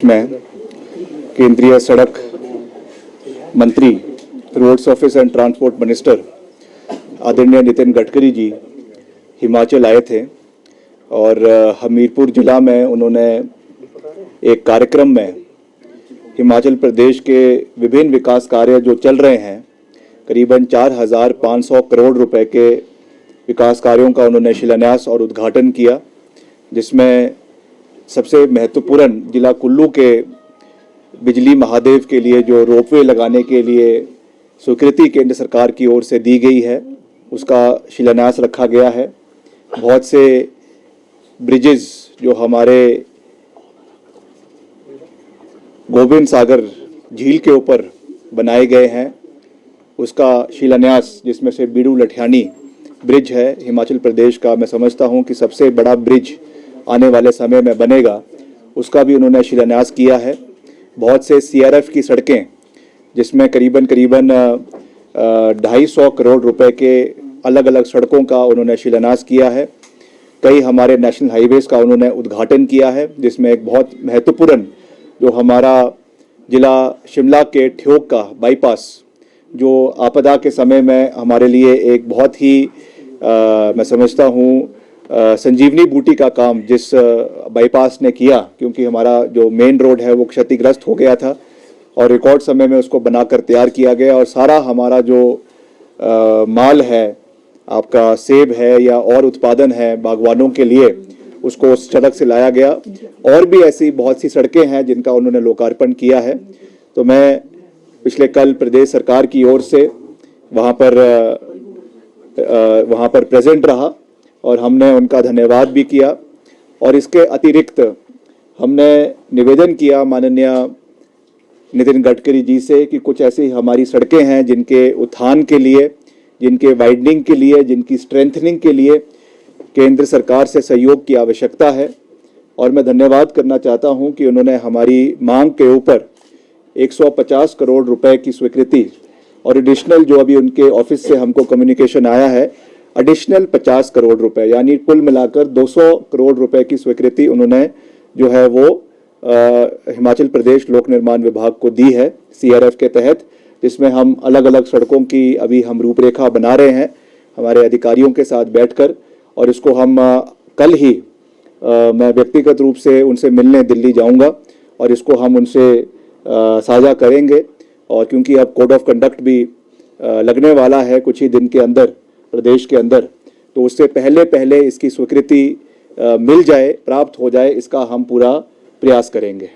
में केंद्रीय सड़क मंत्री, roads office and transport minister आदरणीय नितिन गडकरी जी हिमाचल आए थे और हमीरपुर जिला में उन्होंने एक कार्यक्रम में हिमाचल प्रदेश के विभिन्न विकास कार्य जो चल रहे हैं, करीबन 4,500 करोड़ रुपए के विकास कार्यों का उन्होंने शिलान्यास और उद्घाटन किया, जिसमें सबसे महत्वपूर्ण जिला कुल्लू के बिजली महादेव के लिए जो रोपवे लगाने के लिए स्वीकृति केंद्र सरकार की ओर से दी गई है, उसका शिलान्यास रखा गया है। बहुत से ब्रिजेस जो हमारे गोविंद सागर झील के ऊपर बनाए गए हैं, उसका शिलान्यास, जिसमें से बीड़ू लठियानी ब्रिज है हिमाचल प्रदेश का, मैं समझता हूं कि सबसे बड़ा ब्रिज आने वाले समय में बनेगा, उसका भी उन्होंने शिलान्यास किया है। बहुत से सीआरएफ की सड़कें, जिसमें करीबन 250 करोड़ रुपए के अलग अलग सड़कों का उन्होंने शिलान्यास किया है। कई हमारे नेशनल हाईवेज़ का उन्होंने उद्घाटन किया है, जिसमें एक बहुत महत्वपूर्ण जो हमारा जिला शिमला के ठियोग का बाईपास, जो आपदा के समय में हमारे लिए एक बहुत ही मैं समझता हूँ संजीवनी बूटी का काम जिस बाईपास ने किया, क्योंकि हमारा जो मेन रोड है वो क्षतिग्रस्त हो गया था और रिकॉर्ड समय में उसको बनाकर तैयार किया गया और सारा हमारा जो माल है, आपका सेब है या और उत्पादन है बागवानों के लिए, उसको उस सड़क से लाया गया। और भी ऐसी बहुत सी सड़कें हैं जिनका उन्होंने लोकार्पण किया है। तो मैं पिछले कल प्रदेश सरकार की ओर से वहाँ पर प्रेजेंट रहा और हमने उनका धन्यवाद भी किया। और इसके अतिरिक्त हमने निवेदन किया माननीय नितिन गडकरी जी से कि कुछ ऐसी हमारी सड़कें हैं जिनके उत्थान के लिए, जिनके वाइडनिंग के लिए, जिनकी स्ट्रेंथनिंग के लिए केंद्र सरकार से सहयोग की आवश्यकता है। और मैं धन्यवाद करना चाहता हूं कि उन्होंने हमारी मांग के ऊपर 150 करोड़ रुपए की स्वीकृति और एडिशनल जो अभी उनके ऑफिस से हमको कम्युनिकेशन आया है, एडिशनल 50 करोड़ रुपए, यानी कुल मिलाकर 200 करोड़ रुपए की स्वीकृति उन्होंने जो है वो हिमाचल प्रदेश लोक निर्माण विभाग को दी है सीआरएफ के तहत, जिसमें हम अलग अलग सड़कों की अभी हम रूपरेखा बना रहे हैं हमारे अधिकारियों के साथ बैठकर। और इसको हम कल ही मैं व्यक्तिगत रूप से उनसे मिलने दिल्ली जाऊंगा और इसको हम उनसे साझा करेंगे। और क्योंकि अब कोड ऑफ कंडक्ट भी लगने वाला है कुछ ही दिन के अंदर प्रदेश के अंदर, तो उससे पहले इसकी स्वीकृति मिल जाए, प्राप्त हो जाए, इसका हम पूरा प्रयास करेंगे।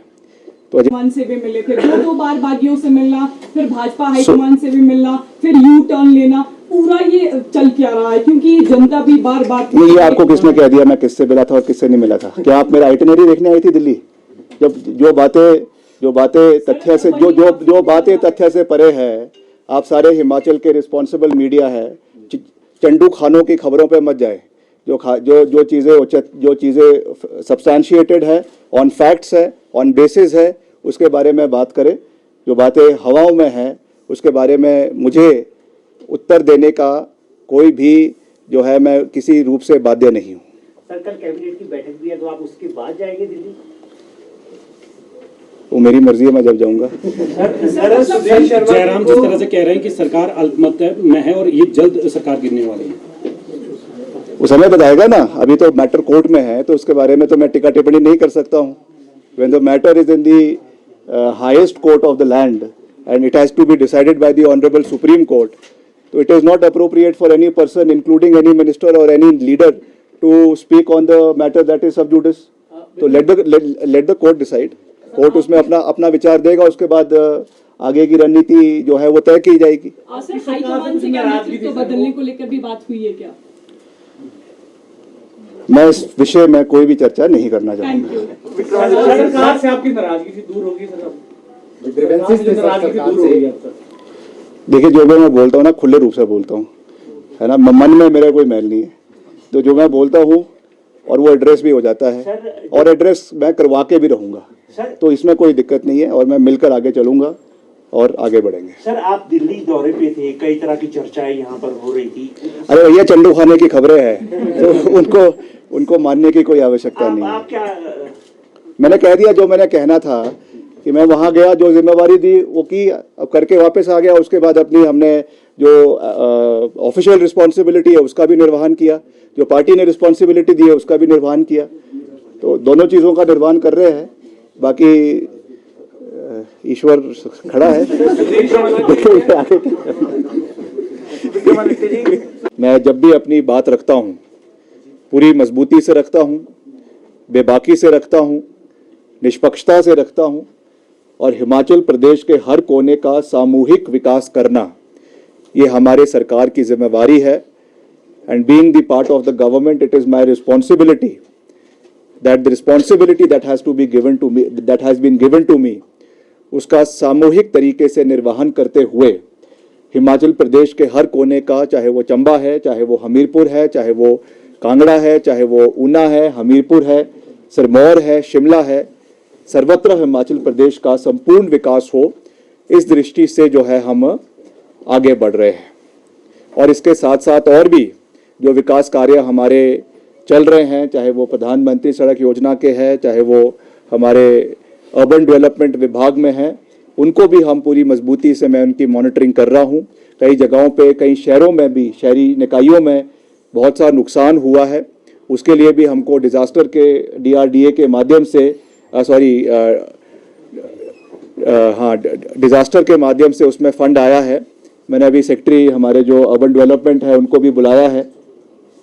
तो हाईकमान से भी मिले थे, दो बार बागियों से मिलना, फिर भाजपा हाईकमान से भी मिलना, फिर यू टर्न लेना, पूरा ये चल क्या रहा है? क्योंकि जनता भी बार बार ये आपको किसने कह दिया मैं किससे मिला था और किससे नहीं मिला था? क्या आप मेरा आइटिनरी देखने आई थी दिल्ली? जब जो बातें तथ्य से जो बातें तथ्य से परे है, आप सारे हिमाचल के रिस्पॉन्सिबल मीडिया है, चंडू खानों की खबरों पे मत जाए। जो चीज़ें सब्सटैंशिएटेड है, ऑन फैक्ट्स है, ऑन बेसिस है, उसके बारे में बात करें। जो बातें हवाओं में हैं उसके बारे में मुझे उत्तर देने का कोई भी जो है, मैं किसी रूप से बाध्य नहीं हूँ। सर, कल कैबिनेट की बैठक भी है, तो आप उसके बाद जाएंगे दिल्ली? वो मेरी मर्जी है, मैं जब जाऊंगा। जयराम जिस तरह से कह रहे हैं कि सरकार अल्पमत में है और ये जल्द सरकार गिरने वाली है, वो समय बताएगा ना। अभी तो मैटर कोर्ट में है, तो उसके बारे में तो मैं टिक्का टिप्पणी नहीं कर सकता हूँ। When the matter is in the highest court of the land and it has to be decided by the Honorable Supreme Court, so it is not appropriate for any person, including any minister or any leader, to speak on the matter that is sub judice. So let the court decide. Court उसमें अपना विचार देगा, उसके बाद आगे की रणनीति जो है वो तय की जाएगी। हाईकमान से क्या नेतृत्व बदलने को लेकर भी बात हुई है क्या? मैं इस विषय में कोई भी चर्चा नहीं करना चाहूंगा। सरकार से आपकी नाराजगी से दूर होगी सर? देखिए, जो मैं बोलता हूँ ना, खुले रूप से बोलता हूँ, है ना, मन में मेरा कोई मैल नहीं है। तो जो मैं बोलता हूँ और वो एड्रेस भी हो जाता है और एड्रेस मैं करवा के भी रहूंगा, तो इसमें कोई दिक्कत नहीं है और मैं मिलकर आगे चलूंगा और आगे बढ़ेंगे। सर, आप दिल्ली दौरे पे थे, कई तरह की चर्चाएं यहाँ पर हो रही थी। अरे भैया, चंडू खाने की खबरें हैं तो उनको मानने की कोई आवश्यकता नहीं है। आप क्या मैंने कह दिया जो मैंने कहना था कि मैं वहाँ गया, जो जिम्मेवारी दी वो की, अब करके वापस आ गया। उसके बाद अपनी हमने जो ऑफिशियल रिस्पॉन्सिबिलिटी है उसका भी निर्वहन किया, जो पार्टी ने रिस्पॉन्सिबिलिटी दी है उसका भी निर्वहन किया। तो दोनों चीज़ों का निर्वहन कर रहे हैं। बाकी ईश्वर खड़ा है। मैं जब भी अपनी बात रखता हूँ पूरी मजबूती से रखता हूँ, बेबाकी से रखता हूँ, निष्पक्षता से रखता हूँ, और हिमाचल प्रदेश के हर कोने का सामूहिक विकास करना ये हमारे सरकार की जिम्मेवारी है। And being the part of the government, it is my responsibility that the responsibility that has to be given to me, that has been given to me, उसका सामूहिक तरीके से निर्वहन करते हुए हिमाचल प्रदेश के हर कोने का, चाहे वो चंबा है, चाहे वो हमीरपुर है, चाहे वो कांगड़ा है, चाहे वो ऊना है, हमीरपुर है, सिरमौर है, शिमला है, सर्वत्र हिमाचल प्रदेश का संपूर्ण विकास हो, इस दृष्टि से जो है हम आगे बढ़ रहे हैं। और इसके साथ साथ और भी जो विकास कार्य हमारे चल रहे हैं, चाहे वो प्रधानमंत्री सड़क योजना के हैं, चाहे वो हमारे अर्बन डेवलपमेंट विभाग में हैं, उनको भी हम पूरी मजबूती से, मैं उनकी मॉनिटरिंग कर रहा हूँ। कई जगहों पे, कई शहरों में भी, शहरी निकायों में बहुत सा नुकसान हुआ है, उसके लिए भी हमको डिज़ास्टर के DRDA के माध्यम से डिज़ास्टर के माध्यम से उसमें फ़ंड आया है। मैंने अभी सेक्रेटरी हमारे जो अर्बन डेवलपमेंट है उनको भी बुलाया है,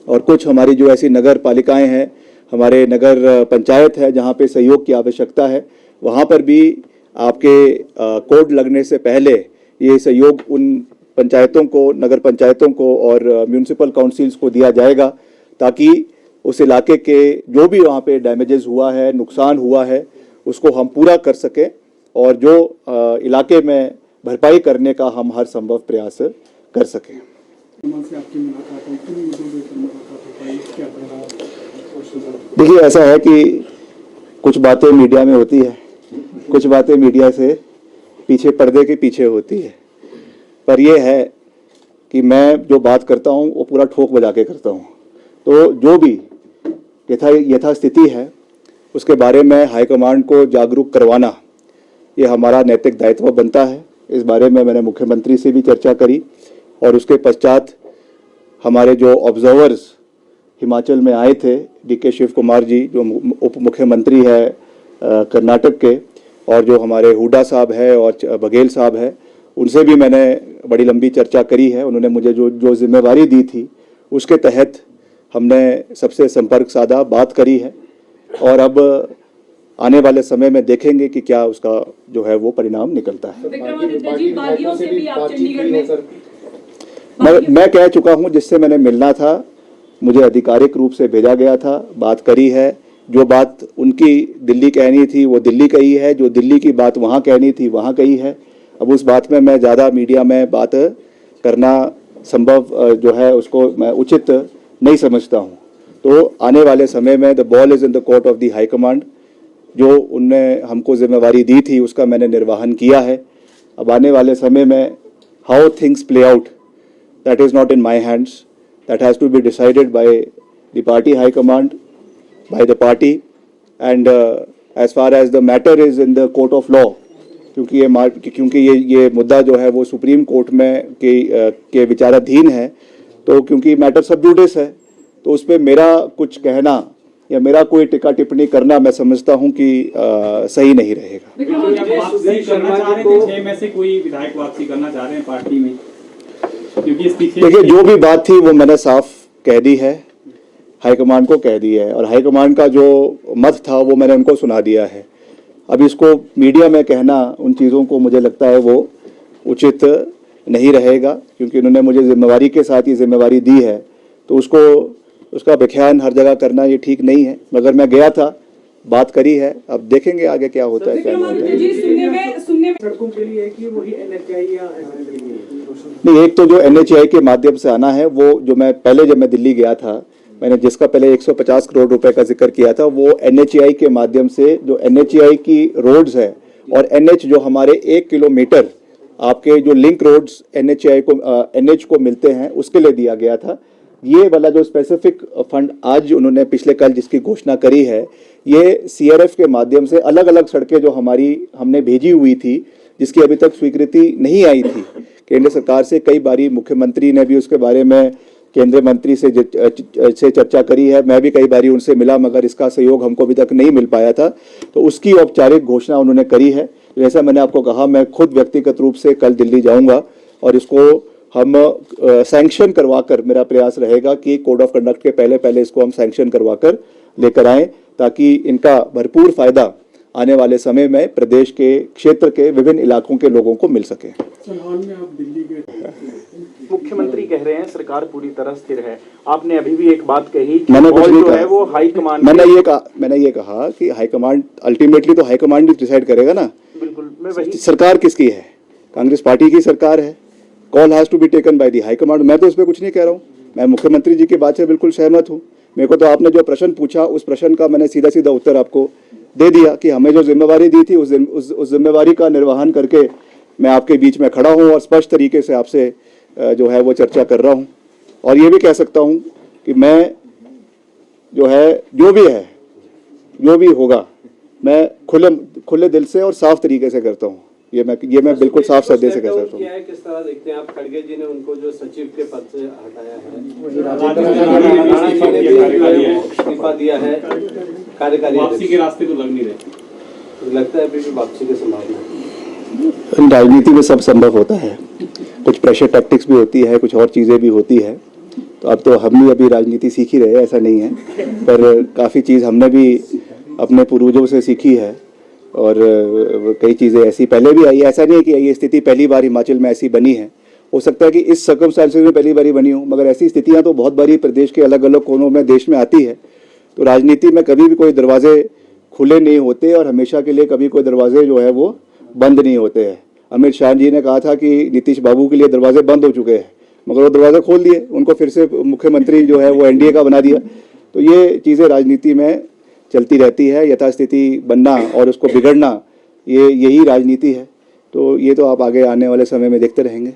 और कुछ हमारी जो ऐसी नगर पालिकाएँ हैं, हमारे नगर पंचायत है जहाँ पे सहयोग की आवश्यकता है, वहाँ पर भी आपके कोड लगने से पहले ये सहयोग उन पंचायतों को, नगर पंचायतों को और म्यूनिसिपल काउंसिल्स को दिया जाएगा, ताकि उस इलाके के जो भी वहाँ पे डैमेजेस हुआ है, नुकसान हुआ है, उसको हम पूरा कर सकें, और जो इलाके में भरपाई करने का हम हर संभव प्रयास कर सकें। देखिए, ऐसा है कि कुछ बातें मीडिया में होती है, कुछ बातें मीडिया से पीछे, पर्दे के पीछे होती है, पर यह है कि मैं जो बात करता हूँ वो पूरा ठोक बजा के करता हूँ। तो जो भी यथास्थिति है उसके बारे में हाईकमांड को जागरूक करवाना ये हमारा नैतिक दायित्व बनता है। इस बारे में मैंने मुख्यमंत्री से भी चर्चा करी, और उसके पश्चात हमारे जो ऑब्जर्वर्स हिमाचल में आए थे, DK शिव कुमार जी जो उप मुख्यमंत्री है कर्नाटक के, और जो हमारे हुड्डा साहब है और बघेल साहब है, उनसे भी मैंने बड़ी लंबी चर्चा करी है। उन्होंने मुझे जो जिम्मेवारी दी थी उसके तहत हमने सबसे संपर्क साधा, बात करी है, और अब आने वाले समय में देखेंगे कि क्या उसका जो है वो परिणाम निकलता है। विक्रमादित्य जी, बागियों से भी आप चंडीगढ़ में मैं कह चुका हूं, जिससे मैंने मिलना था, मुझे आधिकारिक रूप से भेजा गया था, बात करी है। जो बात उनकी दिल्ली कहनी थी वो दिल्ली कही है, जो दिल्ली की बात वहाँ कहनी थी वहाँ कही है। अब उस बात में मैं ज़्यादा मीडिया में बात करना संभव जो है उसको मैं उचित नहीं समझता हूँ। तो आने वाले समय में the ball is in the court of the high command. जो उनने हमको जिम्मेवारी दी थी उसका मैंने निर्वहन किया है। अब आने वाले समय में how things play out, that is not in my hands, that has to be decided by the party high command, by the party, and as far as the matter is in the court of law, क्योंकि ये मुद्दा जो है वो supreme court में के विचाराधीन है। तो क्योंकि मैटर सब जुडिस है, तो उस पर मेरा कुछ कहना या मेरा कोई टिक्का टिप्पणी करना मैं समझता हूं कि सही नहीं रहेगा। वापसी करना चाह रहे थे, 6 में से कोई विधायक वापसी करना चाह रहे हैं पार्टी में, क्योंकि इस पीछे देखिए जो भी बात थी वो मैंने साफ कह दी है, हाईकमान को कह दी है, और हाईकमान का जो मत था वो मैंने उनको सुना दिया है। अब इसको मीडिया में कहना, उन चीज़ों को मुझे लगता है वो उचित नहीं रहेगा, क्योंकि उन्होंने मुझे जिम्मेवारी के साथ ये जिम्मेवारी दी है, तो उसका व्याख्यान हर जगह करना ये ठीक नहीं है। मगर मैं गया था, बात करी है, अब देखेंगे आगे क्या होता है क्या नहीं होता है। सड़कों के लिए कि वही NHI या नहीं, एक तो जो NHI के माध्यम से आना है, वो जो मैं पहले जब मैं दिल्ली गया था, मैंने जिसका पहले 150 करोड़ रुपए का जिक्र किया था, वो NHI के माध्यम से, जो NHI की रोड्स है और NH जो हमारे 1 किलोमीटर आपके जो लिंक रोड्स NH को मिलते हैं, उसके लिए दिया गया था। ये वाला जो स्पेसिफिक फंड आज उन्होंने पिछले कल जिसकी घोषणा करी है, ये सीआरएफ के माध्यम से अलग अलग सड़कें जो हमने भेजी हुई थी, जिसकी अभी तक स्वीकृति नहीं आई थी केंद्र सरकार से। कई बारी मुख्यमंत्री ने भी उसके बारे में केंद्रीय मंत्री से चर्चा करी है, मैं भी कई बारी उनसे मिला, मगर इसका सहयोग हमको अभी तक नहीं मिल पाया था। तो उसकी औपचारिक घोषणा उन्होंने करी है। जैसा मैंने आपको कहा, मैं खुद व्यक्तिगत रूप से कल दिल्ली जाऊंगा और इसको हम सैंक्शन करवाकर, मेरा प्रयास रहेगा कि कोड ऑफ कंडक्ट के पहले इसको हम सैंक्शन करवाकर लेकर आएँ, ताकि इनका भरपूर फायदा आने वाले समय में प्रदेश के क्षेत्र के विभिन्न इलाकों के लोगों को मिल सके। मुख्यमंत्री कह रहे हैं सरकार पूरी तरह स्थिर है। आपने अभी भी एक बात कही कि मैंने कुछ नहीं जो कहा। है वो हाईकमान, मैंने ये कहा कि हाईकमांड अल्टीमेटली तो हाईकमांड डिसाइड करेगा ना। बिल्कुल, मैं वही, सरकार किसकी है? कांग्रेस पार्टी की सरकार है। Call has to be taken by the high command. मैं तो उस पर कुछ नहीं कह रहा हूँ, मैं मुख्यमंत्री जी की बात से बिल्कुल सहमत हूँ। मेरे को तो आपने जो प्रश्न पूछा, उस प्रश्न का मैंने सीधा सीधा उत्तर आपको दे दिया कि हमें जो जिम्मेवारी दी थी उस जिम्मेवारी का निर्वहन करके मैं आपके बीच में खड़ा हूँ और स्पष्ट तरीके से आपसे जो है वो चर्चा कर रहा हूँ। और ये भी कह सकता हूँ कि मैं जो है, जो भी होगा, मैं खुले दिल से और साफ तरीके से करता हूँ। ये मैं बिल्कुल साफ सदे से कह सकता हूँ। किस तरह देखते हैं आप? खड़गे जी ने उनको जो सचिव के पद से हटाया है, इस्तीफा दिया है, कार्यकारी वापसी के रास्ते तो लग नहीं रहे। लगता है अभी भी वापसी की संभावना है। राजनीति में सब संभव होता है, कुछ प्रेशर टैक्टिक्स भी होती है, कुछ और चीज़ें भी होती है। तो अब तो हम भी अभी राजनीति सीख ही रहे हैं, ऐसा नहीं है, पर काफ़ी चीज़ हमने भी अपने पूर्वजों से सीखी है और कई चीज़ें ऐसी पहले भी आई। ऐसा नहीं है कि ये स्थिति पहली बार हिमाचल में ऐसी बनी है। हो सकता है कि इस सर्कमस्टेंसेस में पहली बारी बनी हो, मगर ऐसी स्थितियाँ तो बहुत बारी प्रदेश के अलग अलग कोनों में देश में आती है। तो राजनीति में कभी भी कोई दरवाजे खुले नहीं होते और हमेशा के लिए कभी कोई दरवाजे जो है वो बंद नहीं होते हैं। अमित शाह जी ने कहा था कि नीतीश बाबू के लिए दरवाजे बंद हो चुके हैं, मगर वो दरवाजे खोल दिए, उनको फिर से मुख्यमंत्री जो है वो एनडीए का बना दिया। तो ये चीज़ें राजनीति में चलती रहती है, यथास्थिति बनना और उसको बिगड़ना, यही राजनीति है। तो ये तो आप आगे आने वाले समय में देखते रहेंगे।